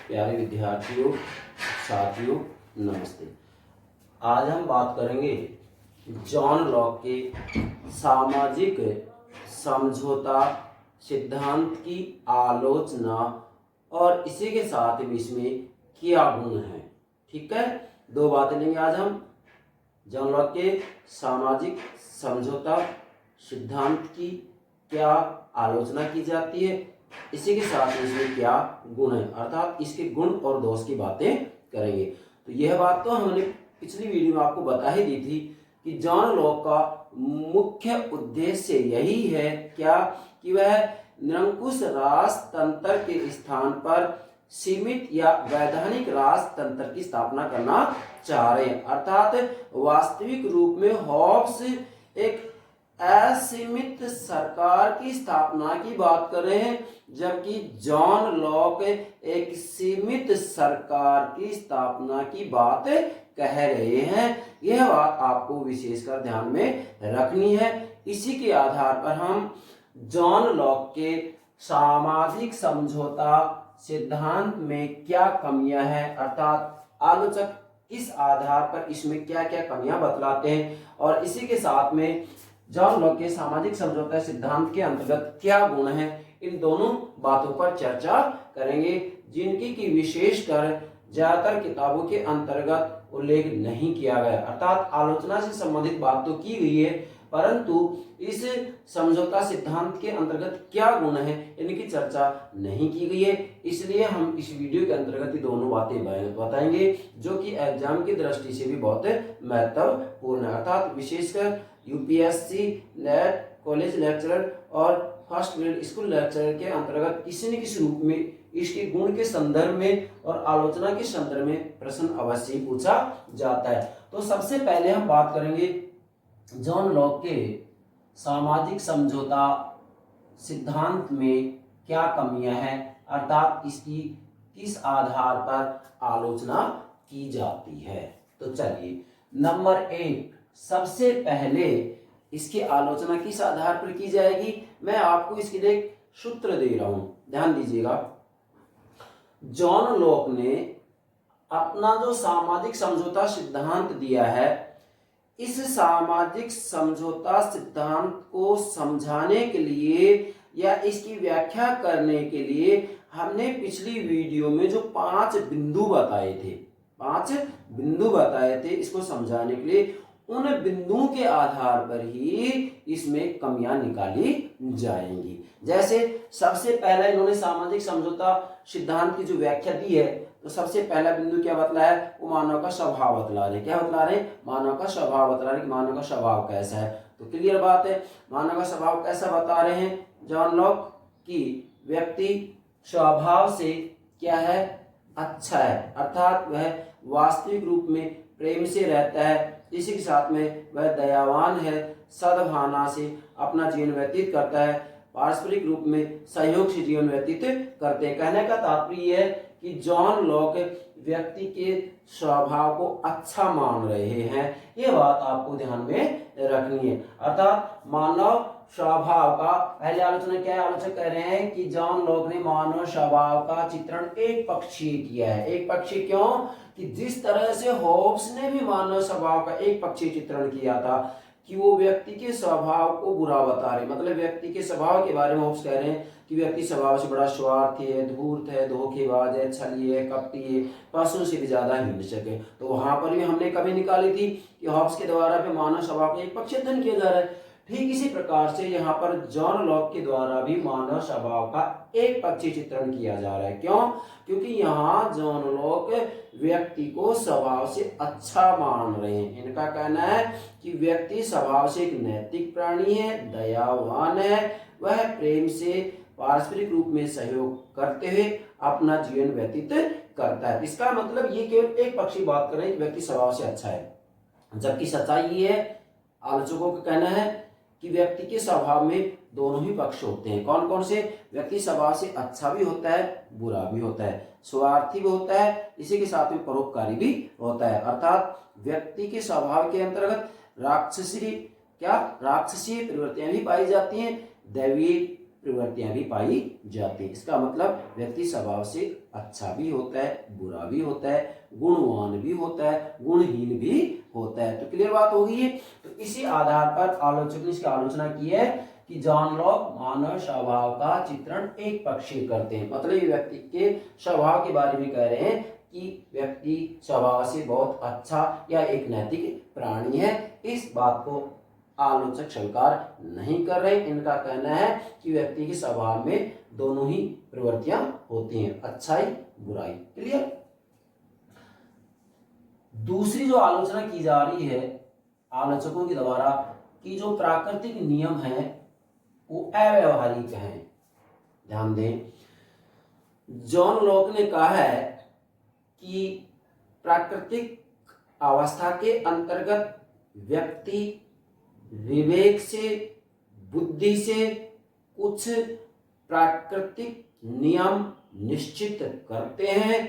प्यारे विद्यार्थियों, साथियों, नमस्ते। आज हम बात करेंगे जॉन लॉक के सामाजिक समझौता सिद्धांत की आलोचना और इसी के साथ भी इसमें क्या गुण है। ठीक है, दो बातें लेंगे आज हम। जॉन लॉक के सामाजिक समझौता सिद्धांत की क्या आलोचना की जाती है, इसी के साथ इसमें क्या गुण है, अर्थात इसके गुण और दोष की बातें करेंगे। तो यह बात तो हमने पिछली वीडियो में आपको बता ही दी थी कि जॉन लॉक का मुख्य उद्देश्य यही है क्या कि वह निरंकुश राजतंत्र के स्थान पर सीमित या वैधानिक राजतंत्र की स्थापना करना चाह रहे हैं। अर्थात वास्तविक रूप में हॉब्स एक असीमित सरकार की स्थापना की बात कर रहे हैं, जबकि जॉन लॉक एक सीमित सरकार की स्थापना की बात कह रहे हैं। यह बात आपको विशेषकर ध्यान में रखनी है। इसी के आधार पर हम जॉन लॉक के सामाजिक समझौता सिद्धांत में क्या कमियां हैं, अर्थात आलोचक किस आधार पर इसमें क्या क्या कमियां बतलाते हैं, और इसी के साथ में जॉन लॉक के सामाजिक समझौता सिद्धांत के अंतर्गत क्या गुण हैं, इन दोनों बातों पर चर्चा करेंगे, जिनकी की विशेषकर ज्यादातर किताबों के अंतर्गत उल्लेख नहीं किया गया। अर्थात आलोचना से संबंधित बात तो की गई है, परंतु इस समझौता सिद्धांत के अंतर्गत क्या गुण है इनकी चर्चा नहीं की गई है। इसलिए हम इस वीडियो के अंतर्गत ये दोनों बातें बताएंगे, जो कि एग्जाम की दृष्टि से भी बहुत महत्वपूर्ण है। अर्थात विशेषकर यूपीएससी, नेट, कॉलेज लेक्चरर और फर्स्ट ग्रेड स्कूल लेक्चरर के अंतर्गत किसी न किसी रूप में इसके गुण के संदर्भ में और आलोचना के संदर्भ में प्रश्न अवश्य पूछा जाता है। तो सबसे पहले हम बात करेंगे जॉन लॉक के सामाजिक समझौता सिद्धांत में क्या कमियां हैं, अर्थात इसकी किस आधार पर आलोचना की जाती है। तो चलिए, नंबर 1, सबसे पहले इसकी आलोचना किस आधार पर की जाएगी, मैं आपको इसके लिए एक सूत्र दे रहा हूं, ध्यान दीजिएगा। जॉन लॉक ने अपना जो सामाजिक समझौता सिद्धांत दिया है, इस सामाजिक समझौता सिद्धांत को समझाने के लिए या इसकी व्याख्या करने के लिए हमने पिछली वीडियो में जो 5 बिंदु बताए थे इसको समझाने के लिए, उन बिंदुओं के आधार पर ही इसमें कमियां निकाली जाएंगी। जैसे सबसे पहला इन्होंने सामाजिक समझौता सिद्धांत की जो व्याख्या दी है, तो सबसे पहला बिंदु क्या बतला है, वो मानव का स्वभाव बतला रहे। क्या बतला रहे? मानव का स्वभाव बतला रहे कि मानव का स्वभाव कैसा है। तो क्लियर बात है, मानव का स्वभाव कैसा बता रहे हैं जॉन लॉक की व्यक्ति स्वभाव से क्या है, अच्छा है, अर्थात वह वास्तविक रूप में प्रेम से रहता है, इसी के साथ में वह दयावान है, सद्भावना से अपना जीवन व्यतीत करता है, पारस्परिक रूप में सहयोग से जीवन व्यतीत करते हैं। कहने का तात्पर्य है कि जॉन लॉक व्यक्ति के स्वभाव को अच्छा मान रहे हैं। यह बात आपको ध्यान में रखनी है। अर्थात मानव स्वभाव का पहले आलोचना क्या है, आलोचक कह रहे हैं कि जॉन लॉक ने मानव स्वभाव का चित्रण एक पक्षीय किया है। एक पक्षीय क्यों? कि जिस तरह से होब्स ने भी मानव स्वभाव का एक पक्षीय चित्रण किया था कि वो व्यक्ति के स्वभाव को बुरा बता रहे, मतलब व्यक्ति के स्वभाव के बारे में होब्स कह रहे हैं कि व्यक्ति स्वभाव से बड़ा स्वार्थी है, धूर्त है, धोखेबाज है, छली है, कपटी है, पशु से भी ज्यादा हिंसक है। तो वहां पर भी हमने कभी निकाली थी कि होब्स के द्वारा भी मानव स्वभाव का एक पक्षीय अध्ययन किया जा रहा है। ठीक इसी प्रकार से यहाँ पर जॉन लॉक के द्वारा भी मानव स्वभाव का एक पक्षीय चित्रण किया जा रहा है। क्यों? क्योंकि यहाँ जॉन लॉक व्यक्ति को स्वभाव से अच्छा मान रहे हैं। इनका कहना है कि व्यक्ति स्वभाव से एक नैतिक प्राणी है, दयावान है, वह प्रेम से पारस्परिक रूप में सहयोग करते हुए अपना जीवन व्यतीत करता है। इसका मतलब ये केवल एक पक्षी बात कर रहे हैं कि व्यक्ति स्वभाव से अच्छा है, जबकि सच्चाई ये है, आलोचकों का कहना है कि व्यक्ति के स्वभाव में दोनों ही पक्ष होते हैं। कौन कौन से? व्यक्ति स्वभाव से अच्छा भी होता है, बुरा भी होता है, स्वार्थी भी होता है, इसी के साथ में परोपकारी भी होता है। अर्थात व्यक्ति के स्वभाव के अंतर्गत राक्षसीय प्रवृत्तियां भी पाई जाती हैं, दैवीय प्रवृत्तियां भी पाई जाती हैं। इसका मतलब व्यक्ति स्वभाव से अच्छा भी होता है, बुरा भी होता है, गुणवान भी होता है, गुणहीन भी होता है। तो क्लियर बात हो गई है। तो इसी आधार पर आलोचक ने इसकी आलोचना की है कि जॉन लॉक मानव स्वभाव का चित्रण एक पक्षीय करते हैं। मतलब ये व्यक्ति के स्वभाव के बारे में कह रहे हैं कि व्यक्ति स्वभाव से बहुत अच्छा या एक नैतिक प्राणी है। इस बात को आलोचक स्वीकार नहीं कर रहे। इनका कहना है कि व्यक्ति के स्वभाव में दोनों ही प्रवृत्तियां होती हैं, अच्छाई बुराई। क्लियर। दूसरी जो आलोचना की जा रही है आलोचकों के द्वारा कि जो प्राकृतिक नियम है वो अव्यावहारिक हैं। ध्यान दें, जॉन लॉक ने कहा है कि प्राकृतिक अवस्था के अंतर्गत व्यक्ति विवेक से, बुद्धि से कुछ प्राकृतिक नियम निश्चित करते हैं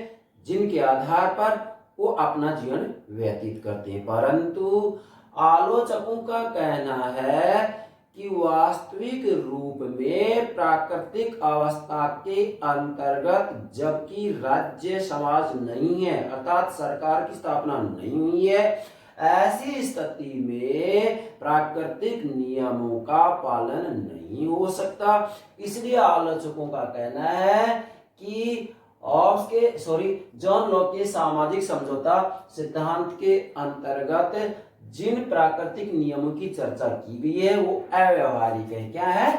जिनके आधार पर वो अपना जीवन व्यतीत करते हैं। परंतु आलोचकों का कहना है कि वास्तविक रूप में प्राकृतिक अवस्था के अंतर्गत जबकि राज्य समाज नहीं है, अर्थात सरकार की स्थापना नहीं हुई है, ऐसी स्थिति में प्राकृतिक नियमों का पालन नहीं हो सकता। इसलिए आलोचकों का कहना है कि जॉन लॉक के सामाजिक समझौता सिद्धांत के अंतर्गत जिन प्राकृतिक नियमों की चर्चा की गई है वो अव्यावहारिक है। क्या है?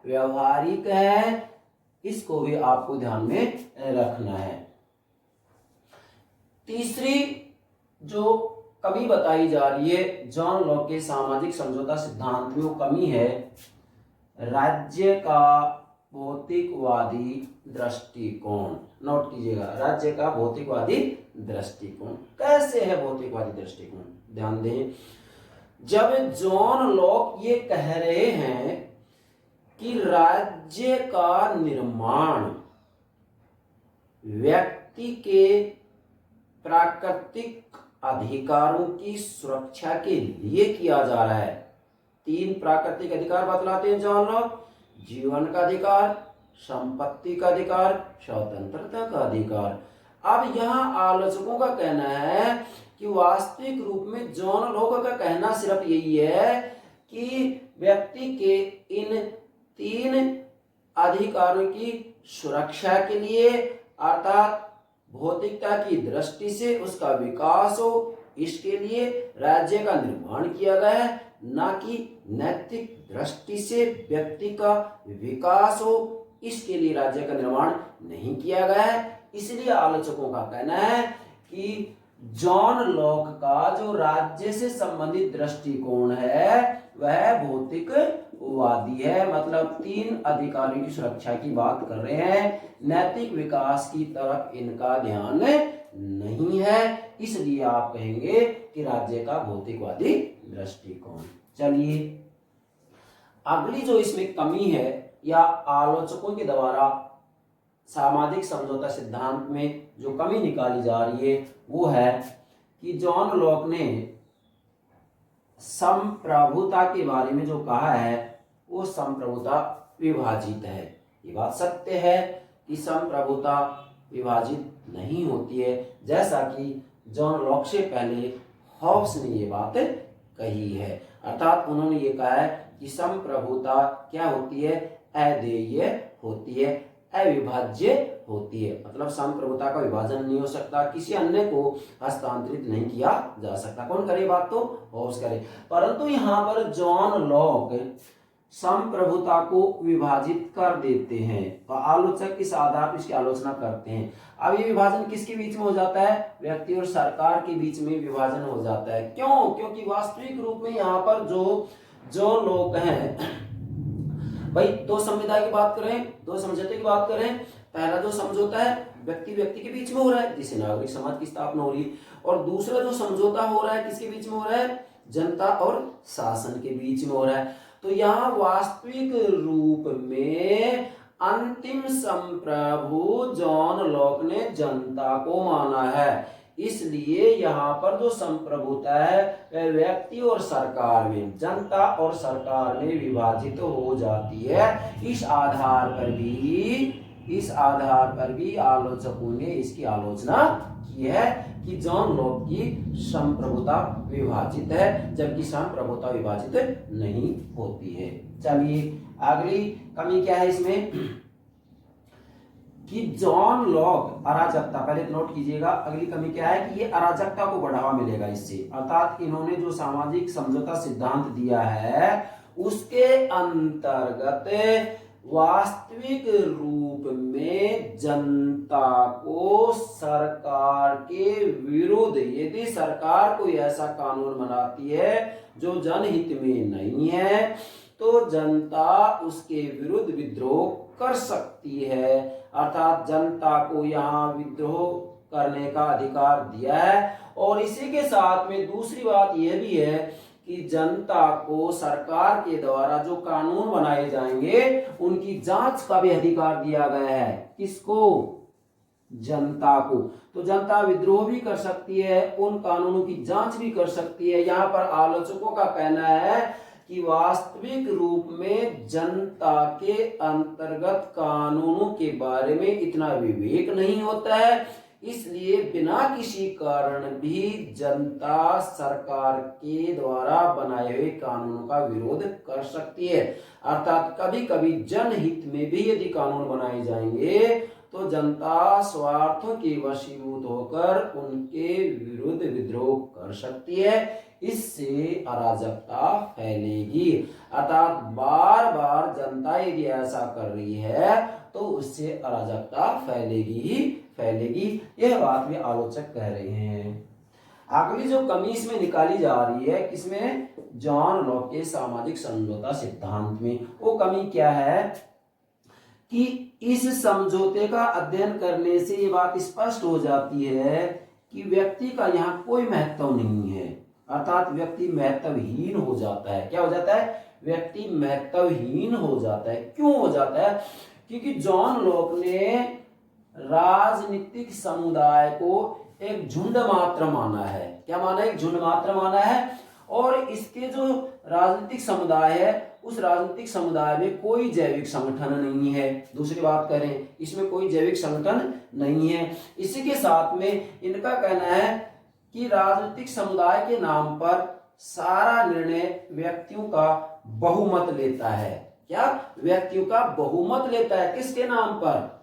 अव्यावहारिक है। इसको भी आपको ध्यान में रखना है। तीसरी जो कमी बताई जा रही है जॉन लॉक के सामाजिक समझौता सिद्धांत में, वो कमी है राज्य का भौतिकवादी दृष्टिकोण। नोट कीजिएगा, राज्य का भौतिकवादी दृष्टिकोण। कैसे है भौतिकवादी दृष्टिकोण? ध्यान दें, जब जॉन लॉक ये कह रहे हैं कि राज्य का निर्माण व्यक्ति के प्राकृतिक अधिकारों की सुरक्षा के लिए किया जा रहा है। 3 प्राकृतिक अधिकार बतलाते हैं जॉन लॉक: जीवन का अधिकार, संपत्ति का अधिकार, स्वतंत्रता का अधिकार। अब यहाँ आलोचकों का कहना है कि वास्तविक रूप में जॉन लॉक का कहना सिर्फ यही है कि व्यक्ति के इन 3 अधिकारों की सुरक्षा के लिए, अर्थात भौतिकता की दृष्टि से उसका विकास हो, इसके लिए राज्य का निर्माण किया गया है, ना कि नैतिक दृष्टि से व्यक्ति का विकास हो, इसके लिए राज्य का निर्माण नहीं किया गया है। इसलिए आलोचकों का कहना है कि जॉन लॉक का जो राज्य से संबंधित दृष्टिकोण है वह भौतिकवादी है। मतलब 3 अधिकारों की सुरक्षा की बात कर रहे हैं, नैतिक विकास की तरफ इनका ध्यान नहीं है। इसलिए आप कहेंगे कि राज्य का भौतिकवादी दृष्टिकोण। चलिए, अगली जो इसमें कमी है या आलोचकों के द्वारा सामाजिक समझौता सिद्धांत में जो कमी निकाली जा रही है वो है कि जॉन लॉक ने संप्रभुता के बारे में जो कहा है वो संप्रभुता विभाजित है। ये बात सत्य है कि संप्रभुता विभाजित नहीं होती है, जैसा कि जॉन लॉक से पहले हॉब्स ने ये बात कही है। अर्थात उन्होंने ये कहा है कि संप्रभुता क्या होती है? अदेय होती है, अविभाज्य होती है। मतलब संप्रभुता का विभाजन नहीं हो सकता, किसी अन्य को हस्तांतरित नहीं किया जा सकता। कौन करे बात? तो हॉब्स करे। परंतु यहाँ पर जॉन लॉक संप्रभुता को विभाजित कर देते हैं। तो आलोचक इस आधार पर इसकी आलोचना करते हैं। अब ये विभाजन किसके बीच में हो जाता है? व्यक्ति और सरकार के बीच में विभाजन हो जाता है। क्यों? क्योंकि वास्तविक रूप में यहाँ पर जो लोग हैं, भाई 2 संविदा की बात करें, 2 समझौते की बात करें। पहला जो समझौता है व्यक्ति व्यक्ति के बीच में हो रहा है, जिससे नागरिक समाज की स्थापना हो रही है। और दूसरा जो समझौता हो रहा है किसके बीच में हो रहा है? जनता और शासन के बीच में हो रहा है। तो यहाँ वास्तविक रूप में अंतिम संप्रभु जॉन लॉक ने जनता को माना है। इसलिए यहाँ पर जो संप्रभुता है वह व्यक्ति और सरकार में, जनता और सरकार में विभाजित हो जाती है। इस आधार पर भी आलोचकों ने इसकी आलोचना की है कि जॉन लॉक की संप्रभुता विभाजित है, जबकि संप्रभुता विभाजित नहीं होती है। चलिए अगली कमी क्या है इसमें कि जॉन लॉक अराजकता, पहले नोट कीजिएगा, अगली कमी क्या है कि ये अराजकता को बढ़ावा मिलेगा इससे, अर्थात इन्होंने जो सामाजिक समझौता सिद्धांत दिया है उसके अंतर्गत वास्तविक रूप में जनता को सरकार के विरुद्ध, यदि सरकार कोई ऐसा कानून बनाती है जो जनहित में नहीं है तो जनता उसके विरुद्ध विद्रोह कर सकती है, अर्थात जनता को यहाँ विद्रोह करने का अधिकार दिया है। और इसी के साथ में दूसरी बात यह भी है कि जनता को सरकार के द्वारा जो कानून बनाए जाएंगे उनकी जांच का भी अधिकार दिया गया है। किसको? जनता को। तो जनता विद्रोह भी कर सकती है, उन कानूनों की जांच भी कर सकती है। यहाँ पर आलोचकों का कहना है कि वास्तविक रूप में जनता के अंतर्गत कानूनों के बारे में इतना विवेक नहीं होता है, इसलिए बिना किसी कारण भी जनता सरकार के द्वारा बनाए हुए कानूनों का विरोध कर सकती है। अर्थात कभी कभी जनहित में भी यदि कानून बनाए जाएंगे तो जनता स्वार्थों के वशीभूत होकर उनके विरुद्ध विद्रोह कर सकती है, इससे अराजकता फैलेगी। अर्थात बार बार जनता यदि ऐसा कर रही है तो उससे अराजकता फैलेगी ही फैलेगी, यह बात भी आलोचक कह रहे हैं। अगली जो कमी इसमें निकाली जा रही है किसमें? जॉन लॉक के सामाजिक समझौता सिद्धांत में। वो कमी क्या है कि इस समझौते का अध्ययन करने से ये बात स्पष्ट हो जाती है कि व्यक्ति का यहाँ कोई महत्व नहीं है, अर्थात व्यक्ति महत्वहीन हो जाता है। क्या हो जाता है? व्यक्ति महत्वहीन हो जाता है। क्यों हो जाता है? क्योंकि जॉन लॉक ने राजनीतिक समुदाय को एक झुंड मात्र माना है। क्या माना है? एक झुंड मात्र माना है। और इसके जो राजनीतिक समुदाय है उस राजनीतिक समुदाय में कोई जैविक संगठन नहीं है। दूसरी बात करें, इसमें कोई जैविक संगठन नहीं है। इसी के साथ में इनका कहना है कि राजनीतिक समुदाय के नाम पर सारा निर्णय व्यक्तियों का बहुमत लेता है। क्या? व्यक्तियों का बहुमत लेता है। किसके नाम पर?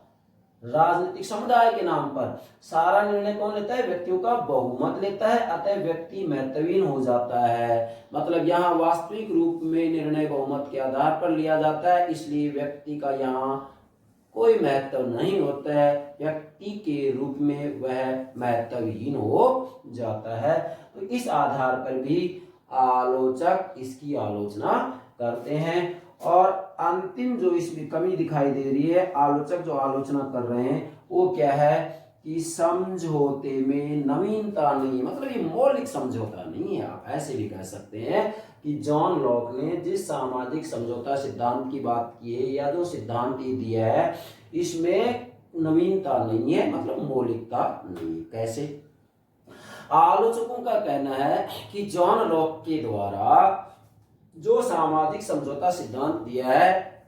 राजनीतिक समुदाय के नाम पर। सारा निर्णय कौन लेता है? व्यक्तियों का बहुमत लेता है, अतः व्यक्ति महत्वहीन हो जाता है। मतलब यहाँ वास्तविक रूप में निर्णय बहुमत के आधार पर लिया जाता है, इसलिए व्यक्ति का यहाँ कोई महत्व नहीं होता है, व्यक्ति के रूप में वह महत्वहीन हो जाता है। तो इस आधार पर भी आलोचक इसकी आलोचना करते हैं। और अंतिम जो इसमें कमी दिखाई दे रही है, आलोचक जो आलोचना कर रहे हैं वो क्या है कि समझौते में नवीनता नहीं, मतलब ये मौलिक समझौता नहीं है। आप ऐसे भी कह सकते हैं कि जॉन लॉक ने जिस सामाजिक समझौता सिद्धांत की बात की है या जो सिद्धांत ये दिया है इसमें नवीनता नहीं है, मतलब मौलिकता नहीं। कैसे? आलोचकों का कहना है कि जॉन लॉक के द्वारा जो सामाजिक समझौता सिद्धांत दिया है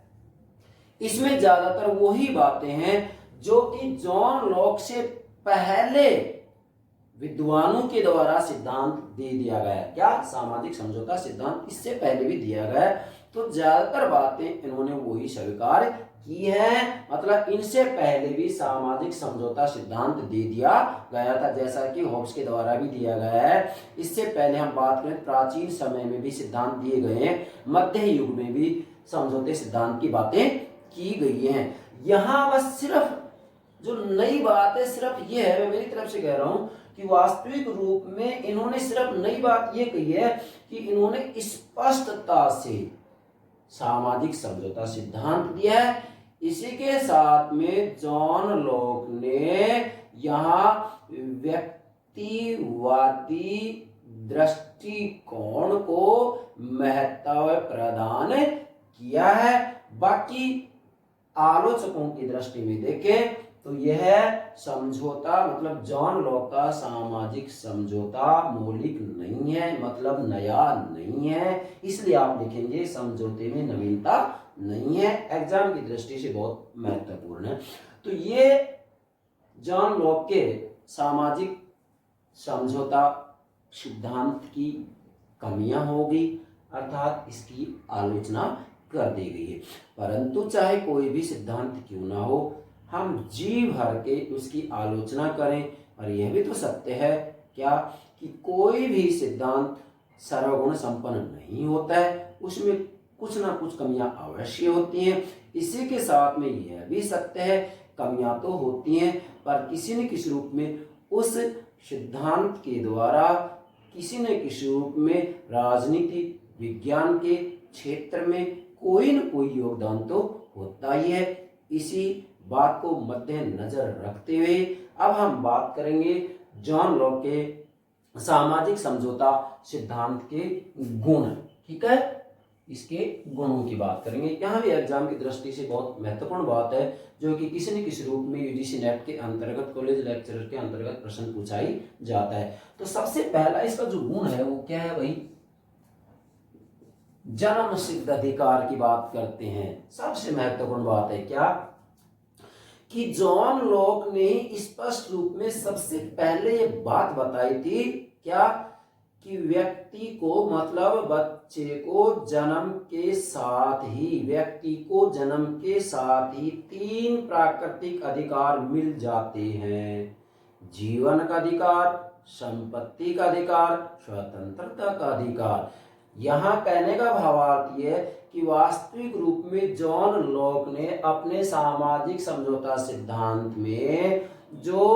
इसमें ज्यादातर वही बातें हैं जो कि जॉन लॉक से पहले विद्वानों के द्वारा सिद्धांत दे दिया गया है। क्या? सामाजिक समझौता सिद्धांत इससे पहले भी दिया गया है, तो ज्यादातर बातें इन्होंने वही स्वीकार की है। मतलब इनसे पहले भी सामाजिक समझौता सिद्धांत दे दिया गया था, जैसा कि होब्स के द्वारा भी दिया गया है। इससे पहले हम बात करें प्राचीन समय में भी सिद्धांत दिए गए हैं, मध्य युग में भी समझौते सिद्धांत की बातें की गई हैं। यहाँ बस सिर्फ जो नई बात है सिर्फ ये है, मैं मेरी तरफ से कह रहा हूँ कि वास्तविक रूप में इन्होंने सिर्फ नई बात ये कही है कि इन्होंने स्पष्टता से सामाजिक समझौता सिद्धांत दिया है। इसी के साथ में जॉन लॉक ने यहाँ व्यक्तिवादी दृष्टिकोण को महत्व प्रदान किया है। बाकी आलोचकों की दृष्टि में देखें तो यह समझौता मतलब जॉन लॉक का सामाजिक समझौता मौलिक नहीं है, मतलब नया नहीं है, इसलिए आप लिखेंगे समझौते में नवीनता नहीं है। एग्जाम की दृष्टि से बहुत महत्वपूर्ण है। तो ये जॉन लॉक के सामाजिक समझौता सिद्धांत की कमियां होगी, अर्थात इसकी आलोचना कर दी गई है। परंतु चाहे कोई भी सिद्धांत क्यों ना हो, हम जी भर के उसकी आलोचना करें। और यह भी तो सत्य है क्या कि कोई भी सिद्धांत सर्वगुण संपन्न नहीं होता है, उसमें कुछ ना कुछ कमियां अवश्य होती हैं। इसी के साथ में यह भी सत्य है कमियां तो होती हैं, पर किसी न किसी रूप में उस सिद्धांत के द्वारा किसी न किसी रूप में राजनीति विज्ञान के क्षेत्र में कोई न कोई योगदान तो होता ही है। इसी बात को मद्देनजर रखते हुए अब हम बात करेंगे जॉन लॉक के सामाजिक समझौता सिद्धांत के गुण। ठीक है, इसके गुणों की बात करेंगे। यहाँ भी एग्जाम की दृष्टि से बहुत महत्वपूर्ण बात है, जो कि किसी न किसी रूप में यूजीसी नेट के अंतर्गत कॉलेज लेक्चरर के अंतर्गत प्रश्न पूछाई जाता है। तो सबसे पहला इसका जो गुण है वो क्या है भाई, जन्म सिद्ध अधिकार की बात करते हैं। सबसे महत्वपूर्ण बात है क्या कि जॉन लॉक ने स्पष्ट रूप में सबसे पहले ये बात बताई थी क्या कि व्यक्ति को मतलब बच्चे को जन्म के साथ ही व्यक्ति को जन्म के साथ ही 3 प्राकृतिक अधिकार मिल जाते हैं, जीवन का अधिकार, संपत्ति का अधिकार, स्वतंत्रता का अधिकार। यहाँ कहने का भावार्थ यह कि वास्तविक रूप में जॉन लॉक ने अपने सामाजिक समझौता सिद्धांत में जो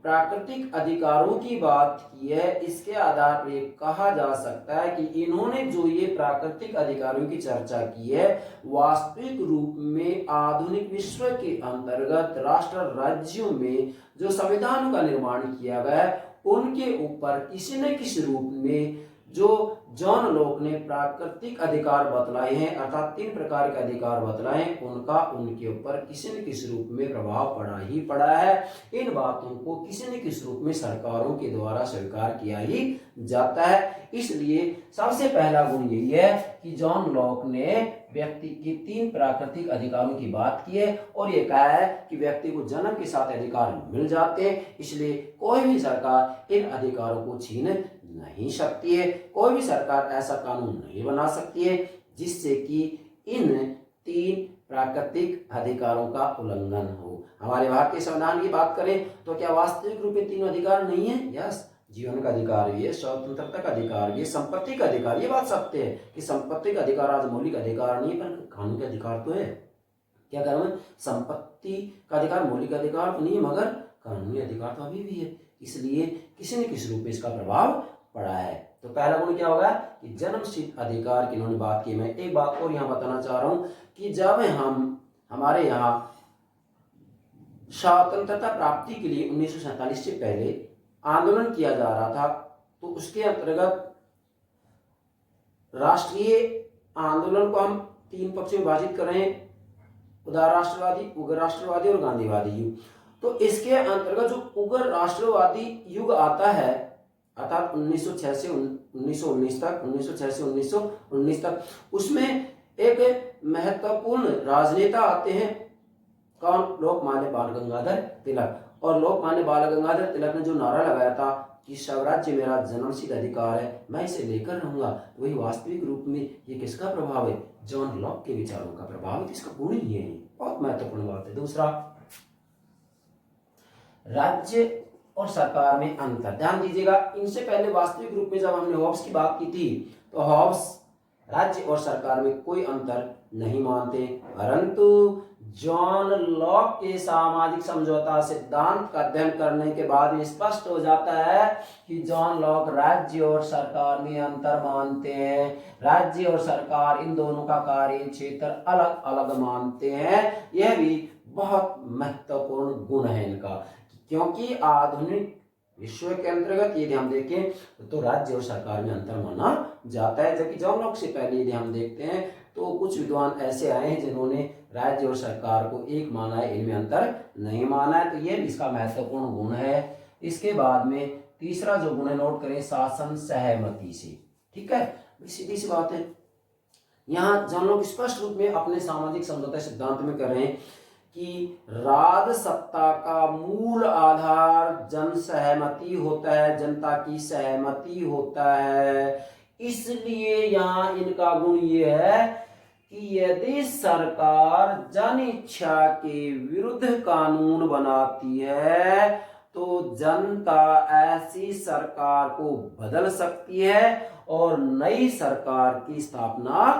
प्राकृतिक अधिकारों की बात की है, इसके आधार पर यह कहा जा सकता है कि इन्होंने जो ये प्राकृतिक अधिकारों की चर्चा की है, वास्तविक रूप में आधुनिक विश्व के अंतर्गत राष्ट्र राज्यों में जो संविधान का निर्माण किया गया है, उनके ऊपर किसी न किसी रूप में जो जॉन लॉक ने प्राकृतिक अधिकार बतलाए हैं, अर्थात 3 प्रकार के अधिकार बतलाए हैं, उनका उनके ऊपर किसी न किसी रूप में प्रभाव पड़ा ही पड़ा है। इन बातों को किसी न किसी रूप में सरकारों के द्वारा स्वीकार किया ही जाता है। इसलिए सबसे पहला गुण यही है कि जॉन लॉक ने व्यक्ति के 3 प्राकृतिक अधिकारों की बात की है और ये कहा है कि व्यक्ति को जन्म के साथ अधिकार मिल जाते हैं, इसलिए कोई भी सरकार इन अधिकारों को छीन नहीं सकती है। कोई भी सरकार ऐसा कानून नहीं बना सकती है जिससे कि इन 3 प्राकृतिक अधिकारों का उल्लंघन हो। हमारे भारतीय संविधान की बात करें तो क्या वास्तविक रूप में 3 अधिकार नहीं है? यस, जीवन का अधिकार भी है, स्वतंत्रता का अधिकार भी है, संपत्ति का अधिकार। ये बात सत्य है कि संपत्ति का अधिकार आज मौलिक अधिकार नहीं पर कानूनी अधिकार तो है। क्या करें, संपत्ति का अधिकार मौलिक अधिकार तो नहीं मगर कानूनी अधिकार तो अभी भी है, इसलिए किसी न किसी रूप में इसका प्रभाव पड़ा है। तो पहला गुण क्या होगा कि जन्म सिद्ध अधिकार की इन्होंने बात की। मैं एक बात और यहाँ बताना चाह रहा हूं कि जब हमारे यहाँ स्वतंत्रता प्राप्ति के लिए 1947 से पहले आंदोलन किया जा रहा था, तो उसके अंतर्गत राष्ट्रीय आंदोलन को हम 3 पक्षों में विभाजित कर रहे हैं, उदार राष्ट्रवादी, उग्र राष्ट्रवादी और गांधीवादी युग। तो इसके अंतर्गत जो उग्र राष्ट्रवादी युग आता है, अर्थात 1906 से 1919 तक, 1906 से 1919 तक, उसमें एक महत्वपूर्ण राजनेता आते हैं। कौन? लोकमान्य बाल गंगाधर तिलक। और लोकमान्य बाल गंगाधर तिलक ने जो नारा लगाया था कि स्वराज्य मेरा जन्मसिद्ध अधिकार है, मैं इसे लेकर रहूंगा, वही वास्तविक रूप में ये किसका प्रभाव है? जॉन लॉक के विचारों का प्रभाव है। इसका गुण ही है, बहुत महत्वपूर्ण बात है। दूसरा, राज्य और सरकार में अंतर। ध्यान दीजिएगा, इनसे पहले वास्तविक रूप में जब हमने हॉब्स की बात की थी तो हॉब्स राज्य और सरकार में कोई अंतर नहीं मानते, परंतु जॉन लॉक के सामाजिक समझौता सिद्धांत का अध्ययन करने के बाद स्पष्ट हो जाता है कि जॉन लॉक राज्य और सरकार में अंतर मानते हैं। राज्य और सरकार इन दोनों का कार्य क्षेत्र अलग अलग मानते हैं। यह भी बहुत महत्वपूर्ण गुण है इनका, क्योंकि आधुनिक विश्व के अंतर्गत यदि हम देखें तो राज्य और सरकार में अंतर माना जाता है, जबकि जॉन लॉक से पहले यदि हम देखते हैं तो कुछ विद्वान ऐसे आए हैं जिन्होंने राज्य और सरकार को एक माना है, इनमें अंतर नहीं माना है। तो ये इसका महत्वपूर्ण गुण है। इसके बाद में तीसरा जो गुण है नोट करें, शासन सहमति से। ठीक है, सीधी सी बात है। यहाँ जॉन लॉक स्पष्ट रूप में अपने सामाजिक समझौता सिद्धांत में कर रहे हैं कि राज सत्ता का मूल आधार जन सहमति होता है, जनता की सहमति होता है। इसलिए यहाँ इनका गुण ये है कि यदि सरकार जन इच्छा के विरुद्ध कानून बनाती है तो जनता ऐसी सरकार को बदल सकती है और नई सरकार की स्थापना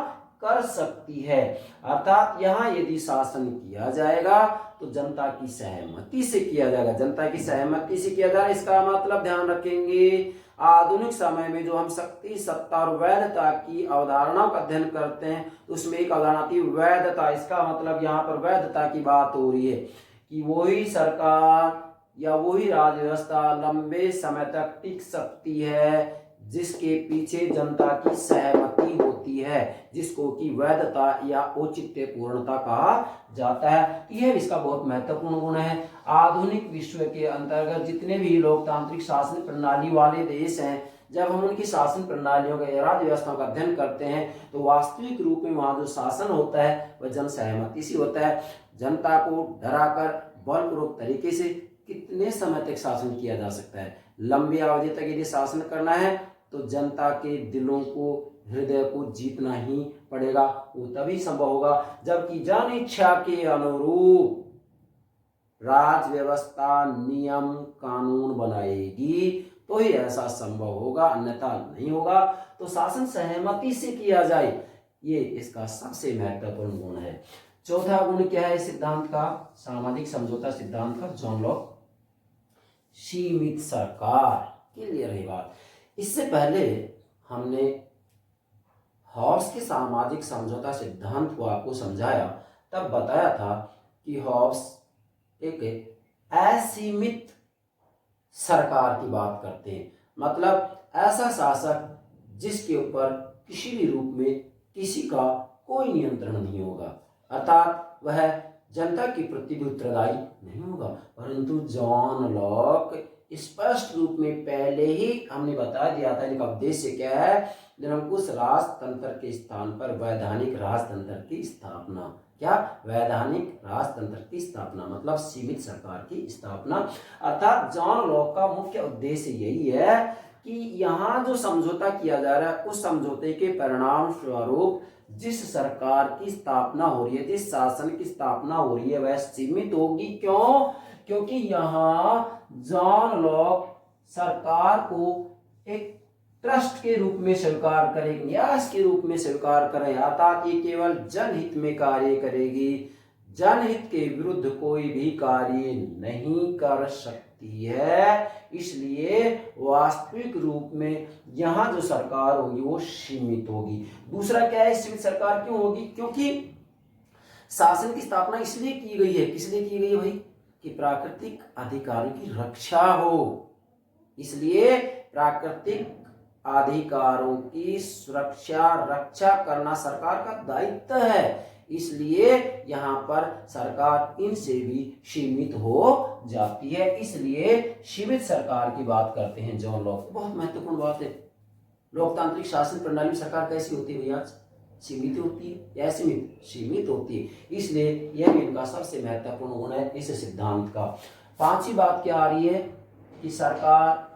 कर सकती है। अर्थात यहाँ यदि शासन किया जाएगा तो जनता की सहमति से किया जाएगा, जनता की सहमति से किया जाएगा। इसका मतलब ध्यान रखेंगे, आधुनिक समय में जो हम शक्ति, सत्ता और वैधता की अवधारणाओं का अध्ययन करते हैं उसमें एक अवधारणा आती है वैधता। इसका मतलब यहाँ पर वैधता की बात हो रही है कि वही सरकार या वही राज व्यवस्था लंबे समय तक टिक सकती है जिसके पीछे जनता की सहमति होती है, जिसको कि वैधता या औचित्य पूर्णता कहा जाता है। यह इसका बहुत महत्वपूर्ण गुण है। आधुनिक विश्व के अंतर्गत जितने भी लोकतांत्रिक शासन प्रणाली वाले देश हैं, जब हम उनकी शासन प्रणालियों का, राज्य व्यवस्थाओं का अध्ययन करते हैं तो वास्तविक रूप में वहां जो शासन होता है वह जन सहमति से होता है। जनता को डराकर बलपूर्वक तरीके से कितने समय तक शासन किया जा सकता है? लंबी अवधि तक यदि शासन करना है तो जनता के दिलों को, हृदय को जीतना ही पड़ेगा। वो तभी संभव होगा जबकि जन इच्छा के अनुरूप राज व्यवस्था नियम कानून बनाएगी तो ही ऐसा संभव होगा, अन्यथा नहीं होगा। तो शासन सहमति से किया जाए, ये इसका सबसे महत्वपूर्ण गुण है। चौथा गुण क्या है सिद्धांत का, सामाजिक समझौता सिद्धांत का? जॉन लॉक सीमित सरकार। क्लियर है बात। इससे पहले हमने हॉब्स के सामाजिक समझौता सिद्धांत को आपको समझाया, तब बताया था कि हॉब्स एक असीमित सरकार की बात करते हैं, मतलब ऐसा शासक जिसके ऊपर किसी भी रूप में किसी का कोई नियंत्रण नहीं होगा, अर्थात वह जनता के प्रति भी उत्तरदायी नहीं होगा। परंतु जॉन लॉक स्पष्ट रूप में पहले ही हमने बता दिया था इनका उद्देश्य क्या है, निरंकुश राजतंत्र के स्थान पर वैधानिक राजतंत्र की स्थापना। क्या? वैधानिक राजतंत्र की स्थापना, मतलब सीमित सरकार की स्थापना। अर्थात जॉन लॉक का मुख्य उद्देश्य यही है कि यहाँ जो समझौता किया जा रहा है उस समझौते के परिणाम स्वरूप जिस सरकार की स्थापना हो रही है, जिस शासन की स्थापना हो रही है वह सीमित होगी। क्यों? क्योंकि यहाँ जॉन लॉक सरकार को एक ट्रस्ट के रूप में स्वीकार करेगी, न्यास के रूप में स्वीकार करें, अर्थात ये केवल जनहित में कार्य करेगी, जनहित के विरुद्ध कोई भी कार्य नहीं कर सकती है। इसलिए वास्तविक रूप में यहाँ जो सरकार होगी वो सीमित होगी। दूसरा क्या है, सीमित सरकार क्यों होगी? क्योंकि शासन की स्थापना इसलिए की गई है, किसलिए की गई है भाई? कि प्राकृतिक अधिकारों की रक्षा हो। इसलिए प्राकृतिक अधिकारों की सुरक्षा, रक्षा करना सरकार का दायित्व है। इसलिए यहाँ पर सरकार इनसे भी सीमित हो जाती है। इसलिए सीमित सरकार की बात करते हैं जॉन लॉक। बहुत महत्वपूर्ण बात है। लोकतांत्रिक शासन प्रणाली में सरकार कैसी होती है भैया? सीमित होती है या सीमित? सीमित होती है। इसलिए यह भी इनका सबसे महत्वपूर्ण गुण है इस सिद्धांत का। पांचवी बात क्या आ रही है कि सरकार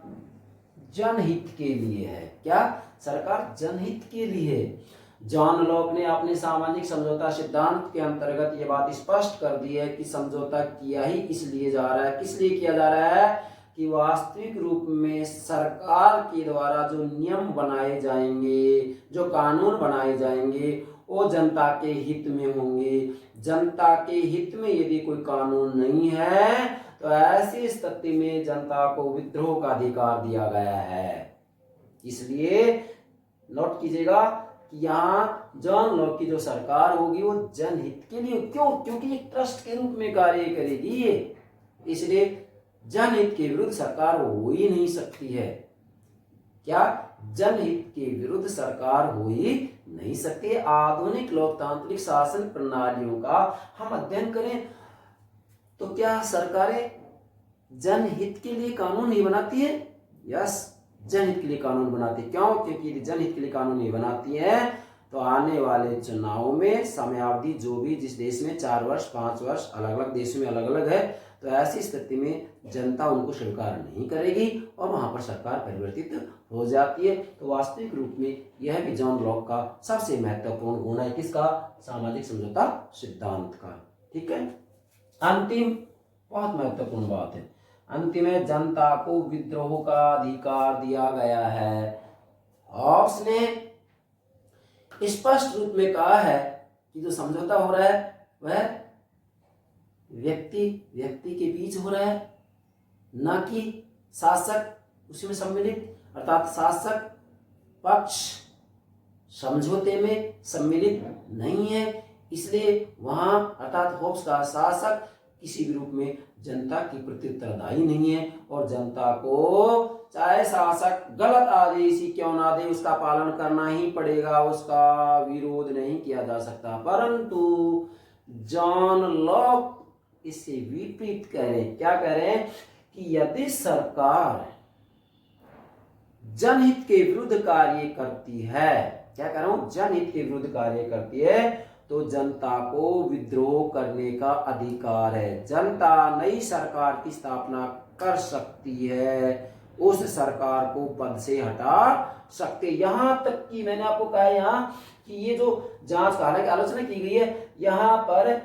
जनहित के लिए है। क्या? सरकार जनहित के लिए है। जॉन लॉक ने अपने सामाजिक समझौता सिद्धांत के अंतर्गत ये बात स्पष्ट कर दी है कि समझौता किया ही इसलिए जा रहा है, किस लिए किया जा रहा है कि वास्तविक रूप में सरकार के द्वारा जो नियम बनाए जाएंगे, जो कानून बनाए जाएंगे वो जनता के हित में होंगे। जनता के हित में यदि कोई कानून नहीं है तो ऐसी स्थिति में जनता को विद्रोह का अधिकार दिया गया है। इसलिए नोट कीजिएगा कि यहाँ जॉन लॉक की जो सरकार होगी वो जनहित के लिए। क्यों? क्योंकि एक ट्रस्ट के रूप में कार्य करेगी ये, इसलिए जनहित के विरुद्ध सरकार हो ही नहीं सकती है। क्या? जनहित के विरुद्ध सरकार हो ही नहीं सकती। आधुनिक लोकतांत्रिक शासन प्रणालियों का हम अध्ययन करें तो क्या सरकारें जनहित के लिए कानून नहीं बनाती है? यस, जनहित के लिए कानून बनाती है। क्यों? क्योंकि यदि जनहित के लिए कानून नहीं बनाती है तो आने वाले चुनाव में समयावधि जो भी जिस देश में 4 वर्ष 5 वर्ष, अलग अलग देशों में अलग अलग है, तो ऐसी स्थिति में जनता उनको स्वीकार नहीं करेगी और वहां पर सरकार परिवर्तित हो जाती है। तो वास्तविक रूप में यह भी जॉन लॉक का सबसे महत्वपूर्ण गुण है। किसका? सामाजिक समझौता सिद्धांत का। ठीक है। अंतिम बहुत महत्वपूर्ण बात है, अंतिम है जनता को विद्रोह का अधिकार दिया गया है। हॉब्स ने स्पष्ट रूप में कहा है कि जो समझौता हो रहा है वह व्यक्ति के बीच हो रहा है, न कि शासक उसमें सम्मिलित, अर्थात शासक पक्ष समझौते में सम्मिलित नहीं है। इसलिए वहां अर्थात होब्स का शासक किसी भी रूप में जनता की प्रति उत्तरदायी नहीं है और जनता को चाहे शासक गलत आदेश ही क्यों ना दे उसका पालन करना ही पड़ेगा, उसका विरोध नहीं किया जा सकता। परंतु जॉन लॉक इससे विपरीत कह रहे हैं। क्या कह रहे हैं? कि यदि सरकार जनहित के विरुद्ध कार्य करती है, क्या कह रहा हूं, जनहित के विरुद्ध कार्य करती है, तो जनता को विद्रोह करने का अधिकार है। जनता नई सरकार की स्थापना कर सकती है, उस सरकार को पद से हटा सकते। यहां तक कि मैंने आपको कहा यहां कि ये जो जांच का हालांकि आलोचना की गई है, यहां पर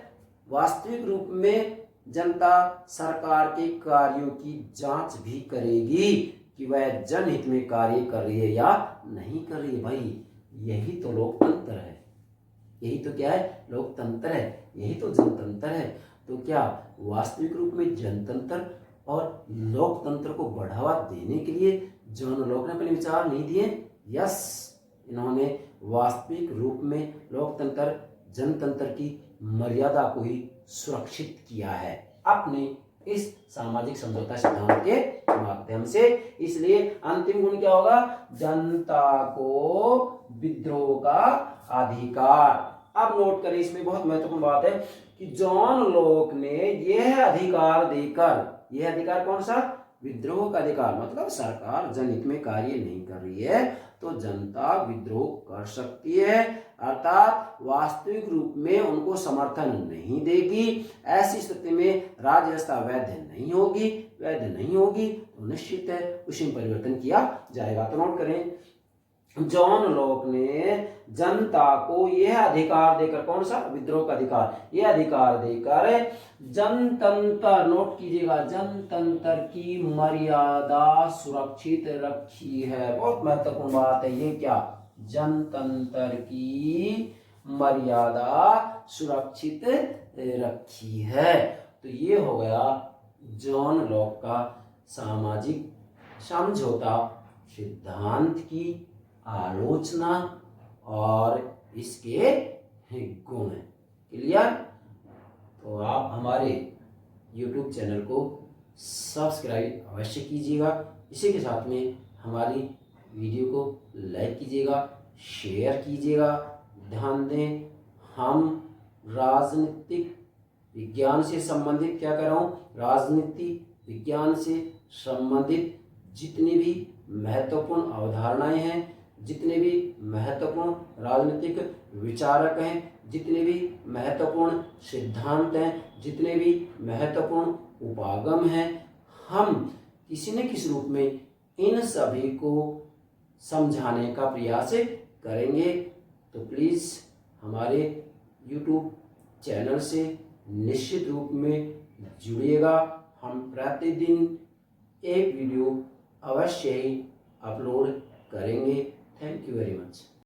वास्तविक रूप में जनता सरकार के कार्यों की जांच भी करेगी कि वह जनहित में कार्य कर रही है या नहीं कर रही है। भाई यही तो लोकतंत्र है, यही तो क्या है? लोकतंत्र है, यही तो जनतंत्र है। तो क्या वास्तविक रूप में जनतंत्र और लोकतंत्र को बढ़ावा देने के लिए जॉन लॉक ने अपने विचार नहीं दिए? यस, इन्होंने वास्तविक रूप में लोकतंत्र जनतंत्र की मर्यादा को ही सुरक्षित किया है अपने इस सामाजिक समझौता सिद्धांत के माध्यम से। इसलिए अंतिम गुण क्या होगा? जनता को विद्रोह का अधिकार। अब नोट करें, इसमें बहुत महत्वपूर्ण बात है कि जॉन लॉक ने यह अधिकार देकर, यह अधिकार कौन सा? विद्रोह का अधिकार, मतलब सरकार जनहित में कार्य नहीं कर रही है तो जनता विद्रोह कर सकती है, अर्थात वास्तविक रूप में उनको समर्थन नहीं देगी। ऐसी स्थिति में राज्य व्यवस्था वैध नहीं होगी, वैध नहीं होगी तो निश्चित है उसमें परिवर्तन किया जाएगा। तो नोट करें, जॉन लॉक ने जनता को यह अधिकार देकर, कौन सा? विद्रोह का अधिकार, यह अधिकार देकर जनतंत्र, नोट कीजिएगा, जनतंत्र की मर्यादा सुरक्षित रखी है। बहुत महत्वपूर्ण बात है ये। क्या? जनतंत्र की मर्यादा सुरक्षित रखी है। तो ये हो गया जॉन लॉक का सामाजिक समझौता सिद्धांत की आलोचना और इसके गुण। क्लियर? तो आप हमारे YouTube चैनल को सब्सक्राइब अवश्य कीजिएगा। इसी के साथ में हमारी वीडियो को लाइक कीजिएगा, शेयर कीजिएगा। ध्यान दें, हम राजनीतिक विज्ञान से संबंधित, क्या कर रहा हूँ, राजनीति विज्ञान से संबंधित जितनी भी महत्वपूर्ण अवधारणाएं हैं, जितने भी महत्वपूर्ण राजनीतिक विचारक हैं, जितने भी महत्वपूर्ण सिद्धांत हैं, जितने भी महत्वपूर्ण उपागम हैं, हम किसी न किसी रूप में इन सभी को समझाने का प्रयास करेंगे। तो प्लीज़ हमारे YouTube चैनल से निश्चित रूप में जुड़िएगा। हम प्रतिदिन एक वीडियो अवश्य ही अपलोड करेंगे। Thank you very much.